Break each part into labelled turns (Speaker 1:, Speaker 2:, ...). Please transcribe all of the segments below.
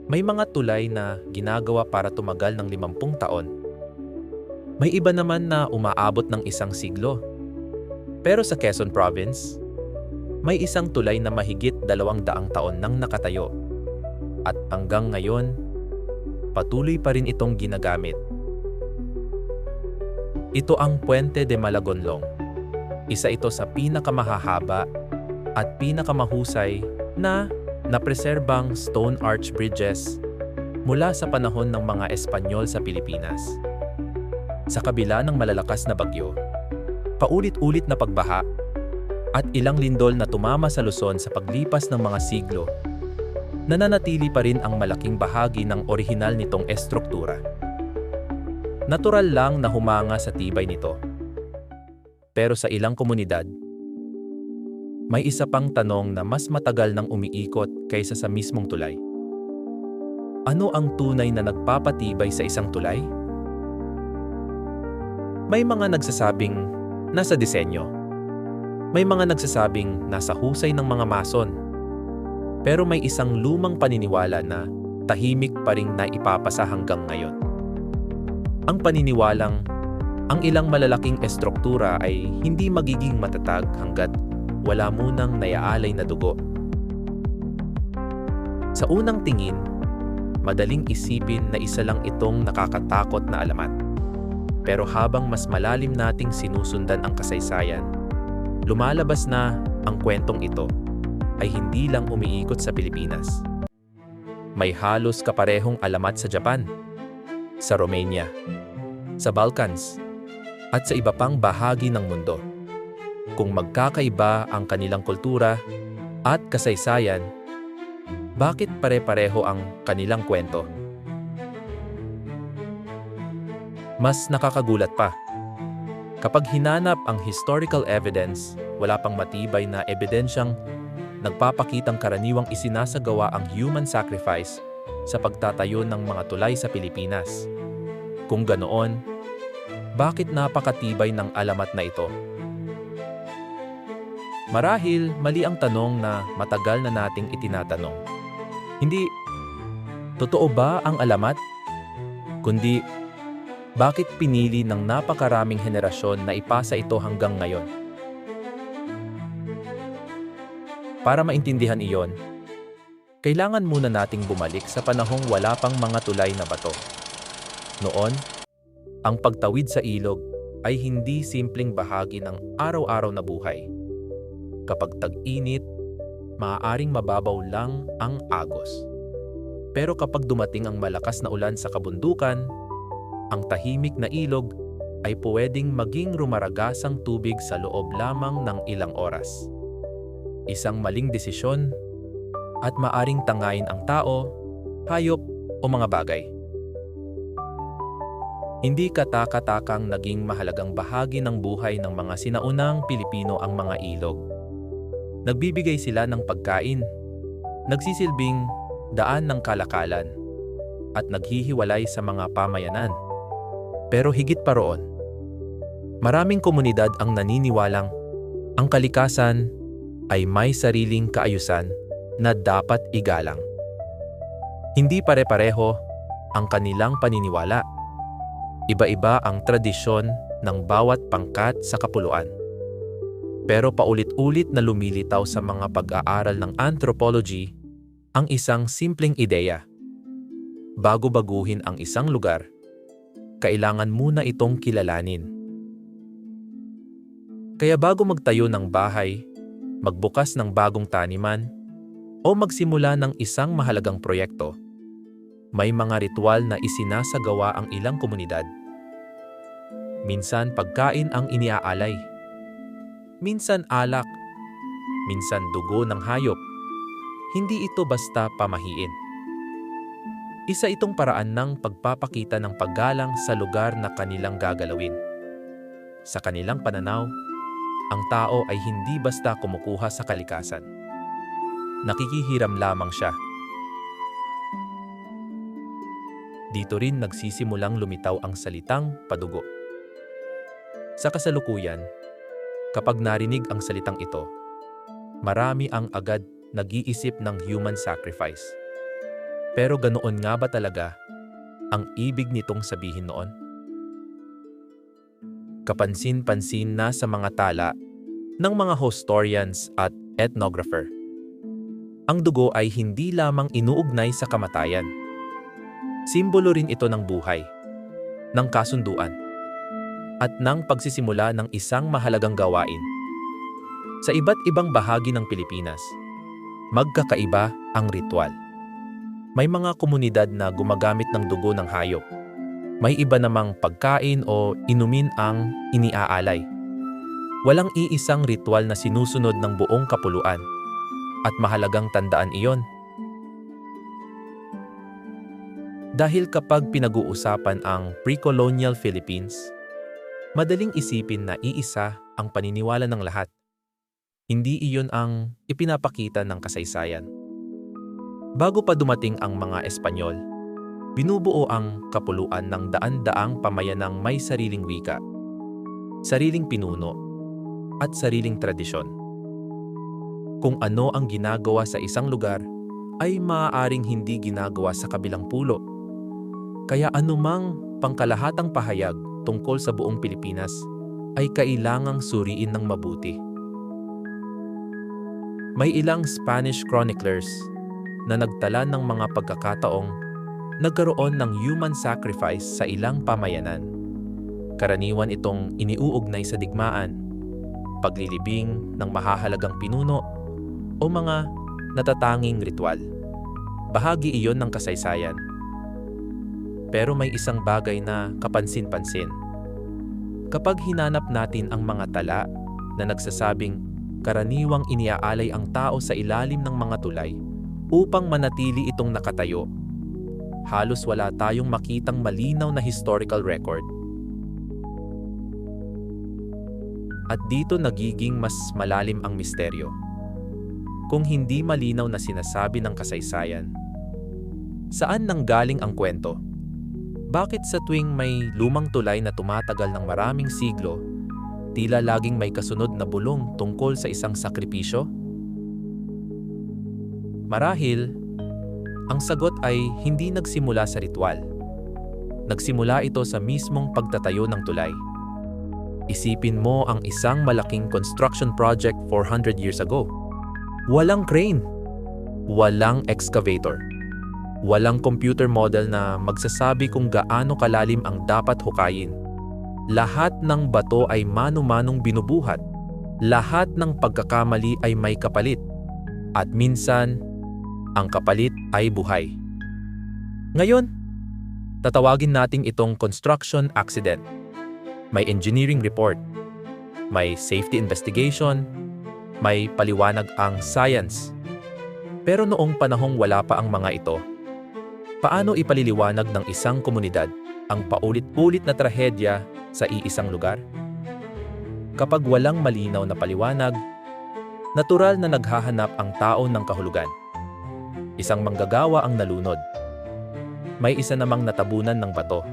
Speaker 1: May mga tulay na ginagawa para tumagal ng 50 taon. May iba naman na umaabot ng 1 siglo. Pero sa Quezon Province, may isang tulay na mahigit 200 taon nang nakatayo. At hanggang ngayon, patuloy pa rin itong ginagamit. Ito ang Puente de Malagonlong. Isa ito sa pinakamahahaba at pinakamahusay na napreserbang stone arch bridges mula sa panahon ng mga Espanyol sa Pilipinas. Sa kabila ng malalakas na bagyo, paulit-ulit na pagbaha, at ilang lindol na tumama sa Luzon sa paglipas ng mga siglo, nananatili pa rin ang malaking bahagi ng orihinal nitong estruktura. Natural lang na humanga sa tibay nito. Pero sa ilang komunidad, may isa pang tanong na mas matagal nang umiikot kaysa sa mismong tulay. Ano ang tunay na nagpapatibay sa isang tulay? May mga nagsasabing nasa disenyo. May mga nagsasabing nasa husay ng mga mason. Pero may isang lumang paniniwala na tahimik pa ring naipapasa hanggang ngayon. Ang paniniwalang ang ilang malalaking estruktura ay hindi magiging matatag hanggat wala munang naiaalay na dugo. Sa unang tingin, madaling isipin na isa lang itong nakakatakot na alamat. Pero habang mas malalim nating sinusundan ang kasaysayan, lumalabas na ang kwentong ito ay hindi lang umiikot sa Pilipinas. May halos kaparehong alamat sa Japan, sa Romania, sa Balkans, at sa iba pang bahagi ng mundo. Kung magkakaiba ang kanilang kultura at kasaysayan, bakit pare-pareho ang kanilang kwento? Mas nakakagulat pa. Kapag hinanap ang historical evidence, wala pang matibay na ebidensyang nagpapakitang karaniwang isinasagawa ang human sacrifice sa pagtatayo ng mga tulay sa Pilipinas. Kung ganoon, bakit napakatibay ng alamat na ito? Marahil mali ang tanong na matagal na nating itinatanong. Hindi, totoo ba ang alamat? Kundi, bakit pinili ng napakaraming henerasyon na ipasa ito hanggang ngayon? Para maintindihan iyon, kailangan muna nating bumalik sa panahong wala pang mga tulay na bato. Noon, ang pagtawid sa ilog ay hindi simpleng bahagi ng araw-araw na buhay. Kapag tag-init, maaaring mababaw lang ang agos. Pero kapag dumating ang malakas na ulan sa kabundukan, ang tahimik na ilog ay pwedeng maging rumaragasang tubig sa loob lamang ng ilang oras. Isang maling desisyon at maaring tangayin ang tao, hayop o mga bagay. Hindi kataka-takang naging mahalagang bahagi ng buhay ng mga sinaunang Pilipino ang mga ilog. Nagbibigay sila ng pagkain, nagsisilbing daan ng kalakalan, at naghihiwalay sa mga pamayanan. Pero higit pa roon, maraming komunidad ang naniniwalang ang kalikasan ay may sariling kaayusan na dapat igalang. Hindi pare-pareho ang kanilang paniniwala. Iba-iba ang tradisyon ng bawat pangkat sa kapuluan. Pero paulit-ulit na lumilitaw sa mga pag-aaral ng anthropology ang isang simpleng ideya. Bago baguhin ang isang lugar, kailangan muna itong kilalanin. Kaya bago magtayo ng bahay, magbukas ng bagong taniman, o magsimula ng isang mahalagang proyekto, may mga ritual na isinasagawa ang ilang komunidad. Minsan pagkain ang iniaalay. Minsan alak, minsan dugo ng hayop. Hindi ito basta pamahiin. Isa itong paraan ng pagpapakita ng paggalang sa lugar na kanilang gagalawin. Sa kanilang pananaw, ang tao ay hindi basta kumukuha sa kalikasan. Nakikihiram lamang siya. Dito rin nagsisimulang lumitaw ang salitang padugo. Sa kasalukuyan, kapag narinig ang salitang ito, marami ang agad nag-iisip ng human sacrifice. Pero ganoon nga ba talaga ang ibig nitong sabihin noon? Kapansin-pansin na sa mga tala ng mga historians at ethnographer. Ang dugo ay hindi lamang inuugnay sa kamatayan. Simbolo rin ito ng buhay, ng kasunduan, at ng pagsisimula ng isang mahalagang gawain. Sa iba't ibang bahagi ng Pilipinas, magkakaiba ang ritual. May mga komunidad na gumagamit ng dugo ng hayop. May iba namang pagkain o inumin ang iniaalay. Walang iisang ritual na sinusunod ng buong kapuluan, at mahalagang tandaan iyon. Dahil kapag pinag-uusapan ang pre-colonial Philippines, madaling isipin na iisa ang paniniwala ng lahat. Hindi iyon ang ipinapakita ng kasaysayan. Bago pa dumating ang mga Espanyol, binubuo ang kapuluan ng daan-daang pamayanang may sariling wika, sariling pinuno, at sariling tradisyon. Kung ano ang ginagawa sa isang lugar, ay maaaring hindi ginagawa sa kabilang pulo. Kaya anumang pangkalahatang pahayag tungkol sa buong Pilipinas ay kailangang suriin ng mabuti. May ilang Spanish chroniclers na nagtala ng mga pagkakataong nagkaroon ng human sacrifice sa ilang pamayanan. Karaniwan itong iniuugnay sa digmaan, paglilibing ng mahahalagang pinuno, o mga natatanging ritual. Bahagi iyon ng kasaysayan. Pero may isang bagay na kapansin-pansin. Kapag hinanap natin ang mga tala na nagsasabing karaniwang iniaalay ang tao sa ilalim ng mga tulay upang manatili itong nakatayo, halos wala tayong makitang malinaw na historical record. At dito nagiging mas malalim ang misteryo. Kung hindi malinaw na sinasabi ng kasaysayan, saan nanggaling ang kwento? Bakit sa tuwing may lumang tulay na tumatagal ng maraming siglo, tila laging may kasunod na bulong tungkol sa isang sakripisyo? Marahil, ang sagot ay hindi nagsimula sa ritual. Nagsimula ito sa mismong pagtatayo ng tulay. Isipin mo ang isang malaking construction project 400 years ago. Walang crane, walang excavator, walang computer model na magsasabi kung gaano kalalim ang dapat hukayin. Lahat ng bato ay mano-manong binubuhat. Lahat ng pagkakamali ay may kapalit. At minsan, ang kapalit ay buhay. Ngayon, tatawagin natin itong construction accident. May engineering report, may safety investigation, may paliwanag ang science. Pero noong panahong wala pa ang mga ito, paano ipaliliwanag ng isang komunidad ang paulit-ulit na trahedya sa iisang lugar? Kapag walang malinaw na paliwanag, natural na naghahanap ang tao ng kahulugan. Isang manggagawa ang nalunod. May isa namang natabunan ng bato.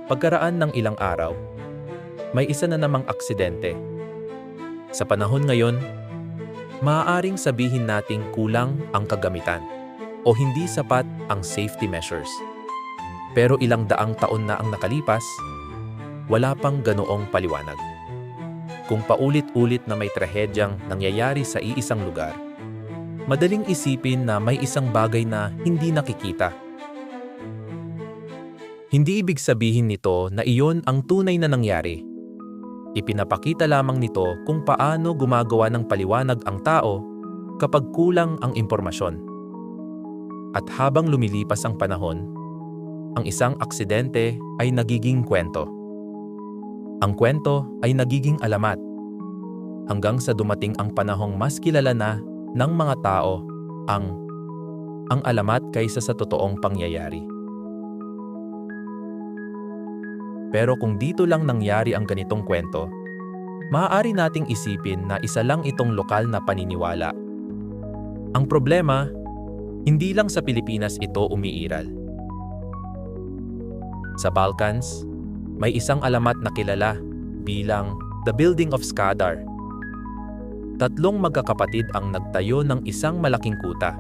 Speaker 1: Pagkaraan ng ilang araw, may isa na namang aksidente. Sa panahon ngayon, maaaring sabihin nating kulang ang kagamitan o hindi sapat ang safety measures. Pero ilang daang taon na ang nakalipas, wala pang ganoong paliwanag. Kung paulit-ulit na may trahedyang nangyayari sa iisang lugar, madaling isipin na may isang bagay na hindi nakikita. Hindi ibig sabihin nito na iyon ang tunay na nangyari. Ipinapakita lamang nito kung paano gumagawa ng paliwanag ang tao kapag kulang ang impormasyon. At habang lumilipas ang panahon, ang isang aksidente ay nagiging kwento. Ang kwento ay nagiging alamat. Hanggang sa dumating ang panahong mas kilala na ng mga tao ang alamat kaysa sa totoong pangyayari. Pero kung dito lang nangyari ang ganitong kwento, maaari nating isipin na isa lang itong lokal na paniniwala. Ang problema, hindi lang sa Pilipinas ito umiiral. Sa Balkans, may isang alamat na kilala bilang The Building of Skadar. 3 magkakapatid ang nagtayo ng isang malaking kuta.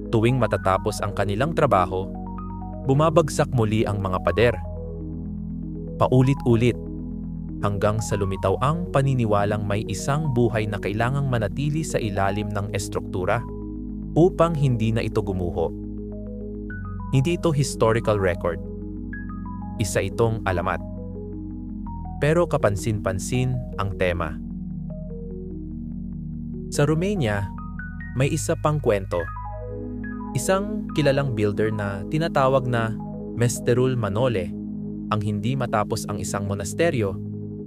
Speaker 1: Tuwing matatapos ang kanilang trabaho, bumabagsak muli ang mga pader. Paulit-ulit, hanggang sa lumitaw ang paniniwalang may isang buhay na kailangang manatili sa ilalim ng estruktura upang hindi na ito gumuho. Hindi ito historical record. Isa itong alamat. Pero kapansin-pansin ang tema. Sa Romania, may isa pang kwento. Isang kilalang builder na tinatawag na Mesterul Manole ang hindi matapos ang isang monasteryo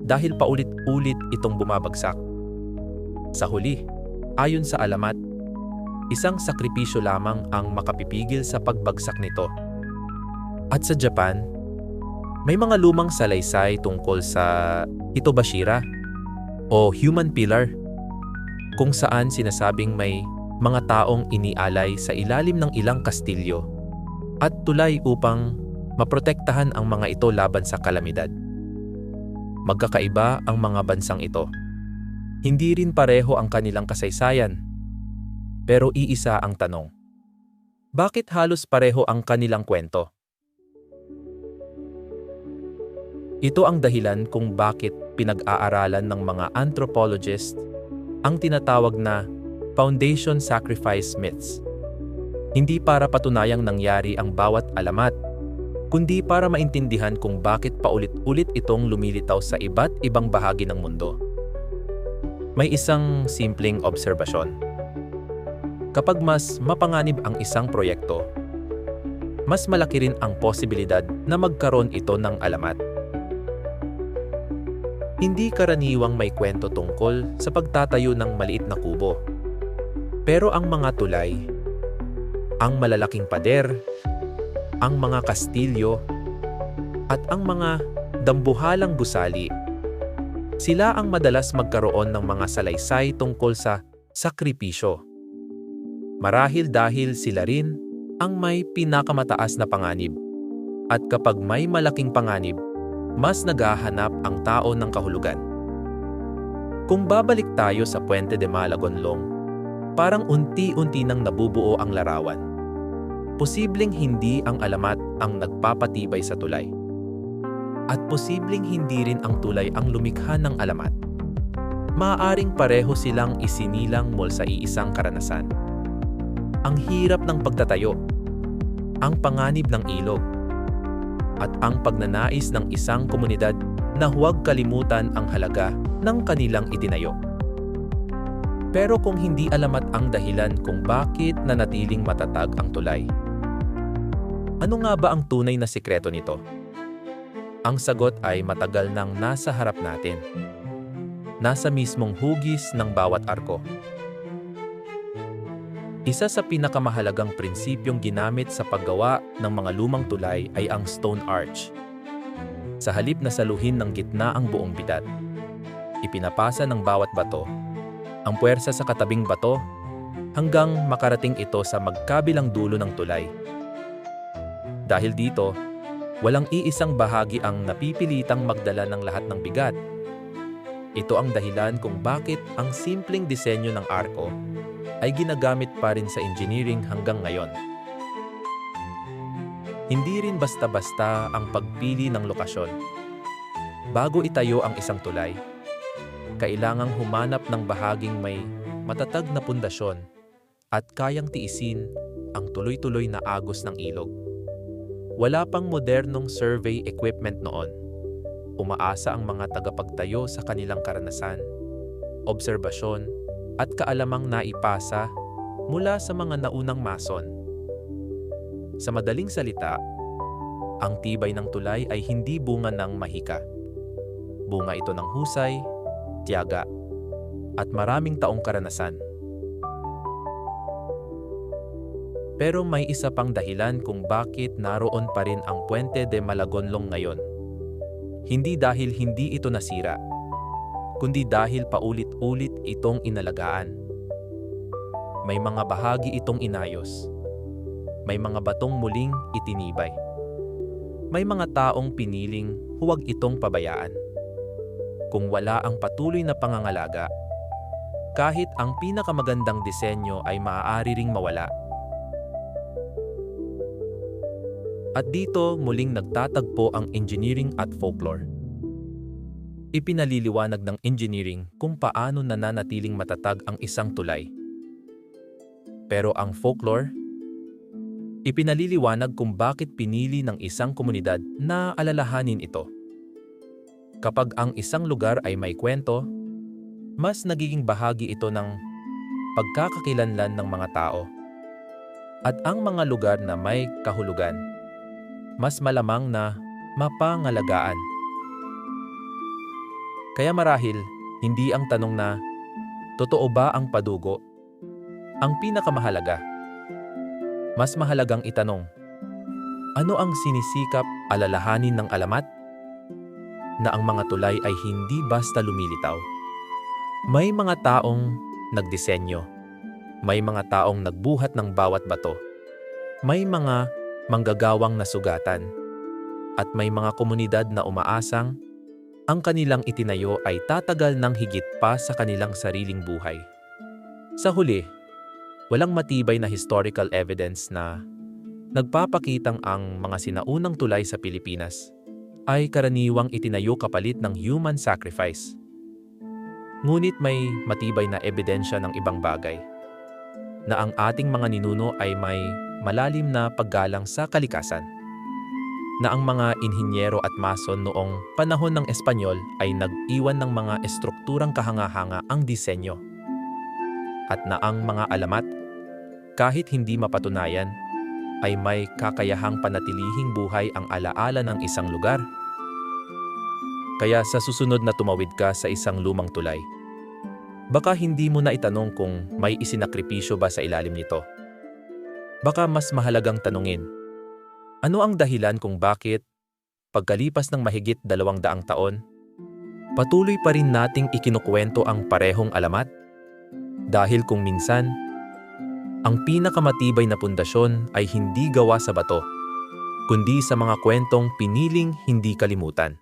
Speaker 1: dahil paulit-ulit itong bumabagsak. Sa huli, ayon sa alamat, isang sakripisyo lamang ang makapipigil sa pagbagsak nito. At sa Japan, may mga lumang salaysay tungkol sa Hitobashira o human pillar, kung saan sinasabing may mga taong inialay sa ilalim ng ilang kastilyo at tulay upang maprotektahan ang mga ito laban sa kalamidad. Magkakaiba ang mga bansang ito. Hindi rin pareho ang kanilang kasaysayan. Pero iisa ang tanong. Bakit halos pareho ang kanilang kwento? Ito ang dahilan kung bakit pinag-aaralan ng mga anthropologist ang tinatawag na foundation sacrifice myths. Hindi para patunayang nangyari ang bawat alamat, kundi para maintindihan kung bakit paulit-ulit itong lumilitaw sa iba't ibang bahagi ng mundo. May isang simpleng obserbasyon. Kapag mas mapanganib ang isang proyekto, mas malaki rin ang posibilidad na magkaroon ito ng alamat. Hindi karaniwang may kwento tungkol sa pagtatayo ng maliit na kubo. Pero ang mga tulay, ang malalaking pader, ang mga kastilyo, at ang mga dambuhalang gusali, sila ang madalas magkaroon ng mga salaysay tungkol sa sakripisyo. Marahil dahil sila rin ang may pinakamataas na panganib. At kapag may malaking panganib, mas naghahanap ang tao ng kahulugan. Kung babalik tayo sa Puente de Malagonlong, parang unti-unti nang nabubuo ang larawan. Posibleng hindi ang alamat ang nagpapatibay sa tulay. At posibleng hindi rin ang tulay ang lumikha ng alamat. Maaaring pareho silang isinilang mula sa iisang karanasan. Ang hirap ng pagtatayo, ang panganib ng ilog, at ang pagnanais ng isang komunidad na huwag kalimutan ang halaga ng kanilang itinayo. Pero kung hindi alamat ang dahilan kung bakit nanatiling matatag ang tulay, ano nga ba ang tunay na sikreto nito? Ang sagot ay matagal nang nasa harap natin. Nasa mismong hugis ng bawat arko. Isa sa pinakamahalagang prinsipyong ginamit sa paggawa ng mga lumang tulay ay ang stone arch. Sa halip na saluhin ng gitna ang buong bitat, ipinapasa ng bawat bato ang puwersa sa katabing bato hanggang makarating ito sa magkabilang dulo ng tulay. Dahil dito, walang iisang bahagi ang napipilitang magdala ng lahat ng bigat. Ito ang dahilan kung bakit ang simpleng disenyo ng arko ay ginagamit pa rin sa engineering hanggang ngayon. Hindi rin basta-basta ang pagpili ng lokasyon. Bago itayo ang isang tulay, kailangang humanap ng bahaging may matatag na pundasyon at kayang tiisin ang tuloy-tuloy na agos ng ilog. Wala pang modernong survey equipment noon. Umaasa ang mga tagapagtayo sa kanilang karanasan, obserbasyon, at kaalamang naipasa mula sa mga naunang mason. Sa madaling salita, ang tibay ng tulay ay hindi bunga ng mahika. Bunga ito ng husay, tiyaga, at maraming taong karanasan. Pero may isa pang dahilan kung bakit naroon pa rin ang Puente de Malagonlong ngayon. Hindi dahil hindi ito nasira, kundi dahil paulit-ulit itong inalagaan. May mga bahagi itong inayos. May mga batong muling itinibay. May mga taong piniling huwag itong pabayaan. Kung wala ang patuloy na pangangalaga, kahit ang pinakamagandang disenyo ay maaari ring mawala. At dito muling nagtatagpo ang engineering at folklore. Ipinaliliwanag ng engineering kung paano nananatiling matatag ang isang tulay. Pero ang folklore, ipinaliliwanag kung bakit pinili ng isang komunidad na alalahanin ito. Kapag ang isang lugar ay may kwento, mas nagiging bahagi ito ng pagkakakilanlan ng mga tao. At ang mga lugar na may kahulugan, mas malamang na mapangalagaan. Kaya marahil, hindi ang tanong na, totoo ba ang padugo? Ang pinakamahalaga. Mas mahalagang itanong, ano ang sinisikap alalahanin ng alamat? Na ang mga tulay ay hindi basta lumilitaw. May mga taong nagdisenyo. May mga taong nagbuhat ng bawat bato. May mga manggagawang nasugatan. At may mga komunidad na umaasang ang kanilang itinayo ay tatagal ng higit pa sa kanilang sariling buhay. Sa huli, walang matibay na historical evidence na nagpapakitang ang mga sinaunang tulay sa Pilipinas ay karaniwang itinayo kapalit ng human sacrifice. Ngunit may matibay na ebidensya ng ibang bagay, na ang ating mga ninuno ay may malalim na paggalang sa kalikasan, na ang mga inhinyero at mason noong panahon ng Espanyol ay nag-iwan ng mga estrukturang kahanga-hanga ang disenyo, at na ang mga alamat, kahit hindi mapatunayan, ay may kakayahang panatilihing buhay ang alaala ng isang lugar. Kaya sa susunod na tumawid ka sa isang lumang tulay, baka hindi mo na itanong kung may isinakripisyo ba sa ilalim nito. Baka mas mahalagang tanungin, ano ang dahilan kung bakit, pagkalipas ng mahigit 200 taon, patuloy pa rin nating ikinukwento ang parehong alamat? Dahil kung minsan, ang pinakamatibay na pundasyon ay hindi gawa sa bato, kundi sa mga kwentong piniling hindi kalimutan.